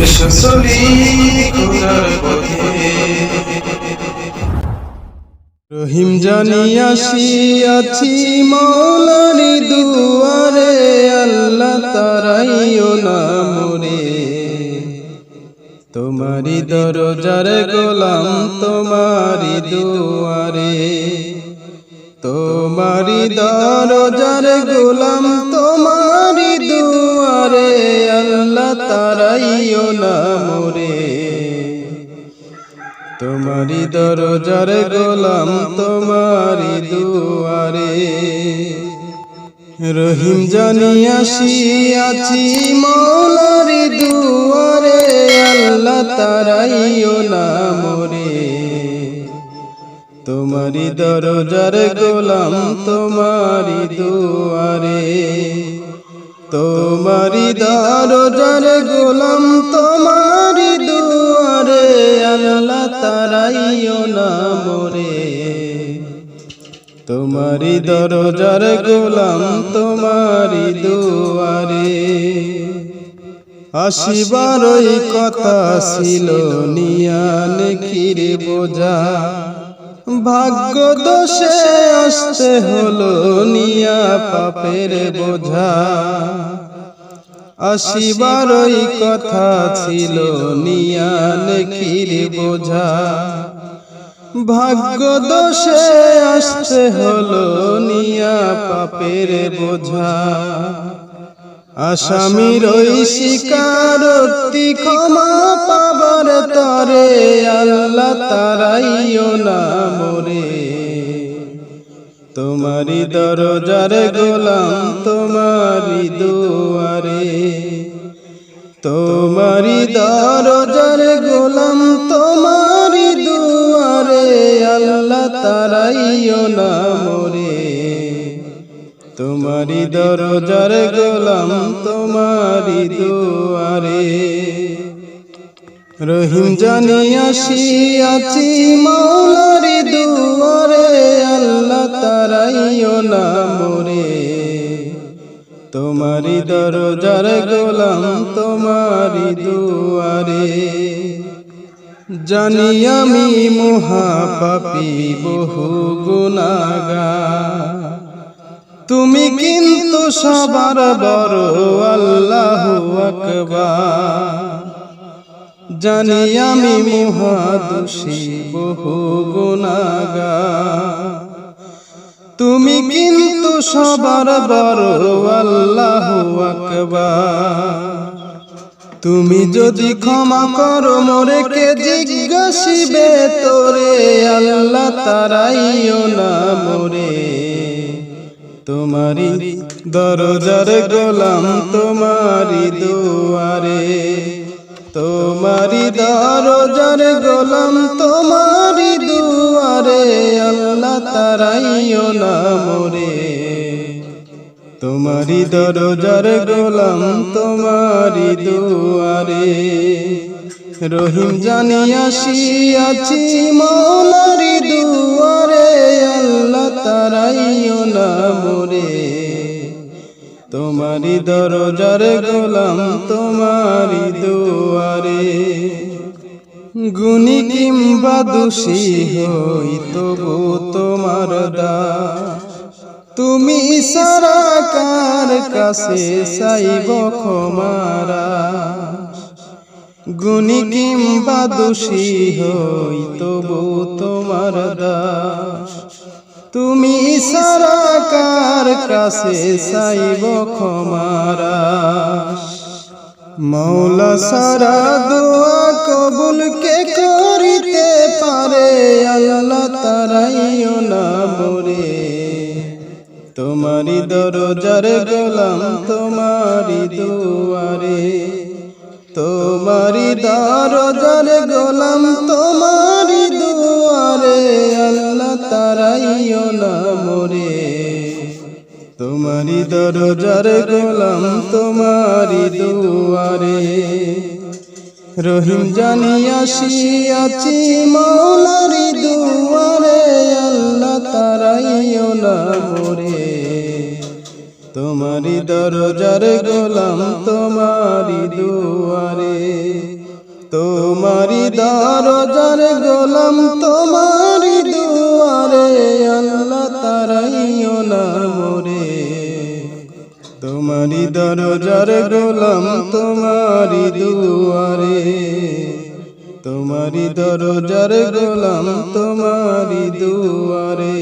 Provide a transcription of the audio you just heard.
এসো চলি খোদার পথে। রহিম জানিয়াছি আছি মৌলারি দুয়ারে, আল্লাহ তারাইও না মোরে। তোমারি দরজার গোলাম তোমারি দুয়ারে, তোমারি দরজার গোলাম তোমারি দুয়ারে, আল্লাহ তারাইও না মোরে। তোমারি দরজার গোলাম তোমারি দুয়ারে। রহিম জানিয়াছি আছি মৌলারি দুয়ারে, আল্লাহ তারাইও না মোরে। তোমারি দরজার গোলাম তোমারি দুয়ারে, তোমারি দরজার গোলাম তোমারি দুয়ারে, আল্লাহ তারাইও না মোরে। তোমারি দরজার গোলাম তোমারি দুয়ারে। আসিবারই কথা ছিল নিয়ান কিরে বোঝা, ভাগ্য দোষে আসতে হলো নিয়া পাপের বোঝা। আসিবারই কথা ছিল নিয়ান কিরে বোঝা, ভাগ্য দোষে আসতে হলো নিয়া পাপের বোঝা। আসামির ওই স্বীকারোক্তি ক্ষমা পাবার তরে, আল্লাহ তারাইও না মোরে। তোমারি দরজার গোলাম তোমারি দুয়ারে, তোমারি দরজার গোলাম তোমারি দুয়ারে, আল্লাহ তারাইও না মোরে। তোমারি দরজার গোলাম তোমারি দুয়ারে। রহিম জানিয়াছি আছি মৌলারি দুয়ারে, আল্লাহ তারাইও না মোরে। তোমারি দরজার গোলাম তোমারি দুয়ারে। জানি আমি মহাপাপী বহু গুনাহগার, তুমি কিন্তু সবার বড় আল্লাহু আকবার। জানি আমি মহাদোষী বহু গুনাহগার, তুমি কিন্তু সবার বড় আল্লাহু আকবার। তুমি যদি ক্ষমা করো মোরে কে জিজ্ঞাসিবে তোরে, আল্লাহ তারাইও না মোরে। তোমারি দরজার গোলাম তোমারি দুয়ারে, তোমারি দরজার গোলাম তোমারি দুয়ারে, আল্লাহ তারাইও না মোরে। তোমারি দরজার গোলাম তোমারি দুয়ারে। রহিম জানিয়াছি আছি মৌলারি দুয়ারে, আল্লাহ তারাইও না মোরে। তোমারি দরজার গোলাম তোমারি দুয়ারে। গুণী কিংবা দোষী হই তবু তোমার দাস, তুমি সারা কার কাছে চাইব ক্ষমারা। গুণী কিংবা দোষী হই তবু তোমার দাস, তুমি সারা কার কাছে চাইব ক্ষমারা। মৌলা সারা দোয়া কবুল কে করিতে পারে, আল্লাহ তারাইও না মোরে। তোমারি দরজার গোলাম তোমারি দুয়ারে, তোমারি দরজার গোলাম তোমারি দুয়ারে, আল্লাহ তারাইও না মোরে। তোমারি দরজার গোলাম তোমারি দুয়ারে। রহিম জানিয়াছি আছি মৌলারি দুয়ারে, আল্লাহ তারাইও না মোরে। তোমারি দরজার গোলাম তোমারি দুয়ারে, তোমারি দরজার গোলাম তোমারি দুয়ারে, আল্লাহ তারাইও না মোরে। তোমারি দরজার গোলাম তোমারি দুয়ারে, তোমারি দরজার গোলাম তোমারি দুয়ারে।